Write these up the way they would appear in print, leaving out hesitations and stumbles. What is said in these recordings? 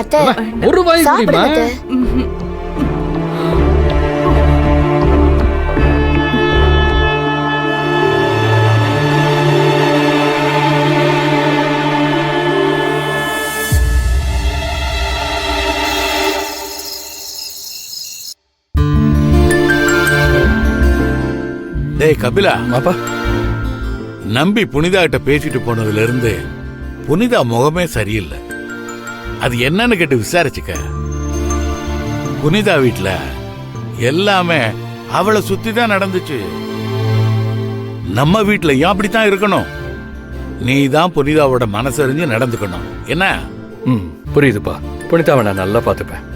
அத்தை ஒரு வாய் சாப்பிடுங்க குடிமா. அத்தை. டேய் கபிலா, அப்பா நம்பி புனிதா கிட்ட பேசிட்டு போனதுல இருந்து புனிதா முகமே சரியில்லை. அது என்னன்னு கேட்டு விசாரிச்சுக்க. புனிதா வீட்டுல எல்லாமே அவளை சுத்தி தான் நடந்துச்சு. நம்ம வீட்டுல ஏன் அப்படித்தான் இருக்கணும்? நீ தான் புனிதாவோட மனசறிஞ்சு நடந்துக்கணும். என்ன? ம் புரியுதுப்பா. புனிதாவை நான் நல்லா பார்த்துப்பேன்.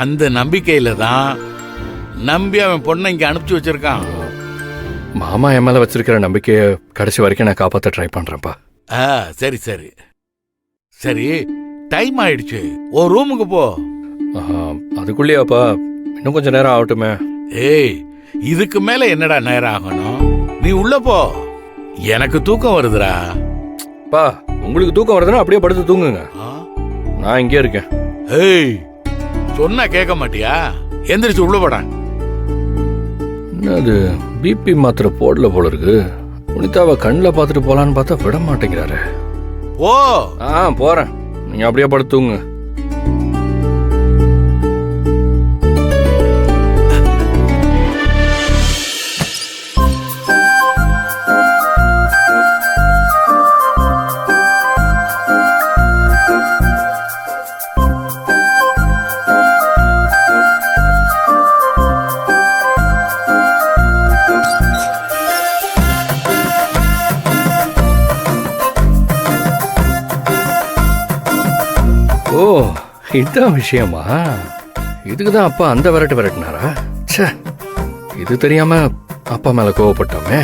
அந்த நம்பிக்கையில தான் நம்பி அவன் பொண்ணை இங்க அனுப்பிச்சு வச்சிருக்கான். மாமா என் மேல வச்சிருக்கிற நம்பிக்கையை கடைசி வரைக்கும் நான் காப்பாற்ற ட்ரை பண்றேன்ப்பா. சரி சரி சரி, டைம் ஆயிடுச்சு. ஒரு ரூமுக்கு போ. அதுக்குள்ளேயாப்பா? இன்னும் கொஞ்சம் நேரம் ஆகட்டுமே. ஏய், இதுக்கு மேல என்னடா நேரம் ஆகணும்? நீ உள்ள போ. எனக்கு தூக்கம் வருதுடா. பா உங்களுக்கு தூக்கம் வருதுன்னா அப்படியே படுத்து தூங்குங்க. ஆ? நான் இங்கே இருக்கேன். ஏய், சொன்னா கேட்க மாட்டியா? எந்திரிச்சு உள்ள போடா. என்னது பிபி மாத்திரை போடல போல இருக்கு. புனிதாவை கண்ணில் பார்த்துட்டு போலான்னு பார்த்தா விட மாட்டேங்கிறாரு. ஓ, போறேன். நீங்க அப்படியே படுத்துங்க. ஓ இதுதான் விஷயமா? இதுக்கு தான் அப்பா அந்த விரட்டு விரட்டினாரா? ச்சே, இது தெரியாம அப்பா மேல கோவப்பட்டோமே.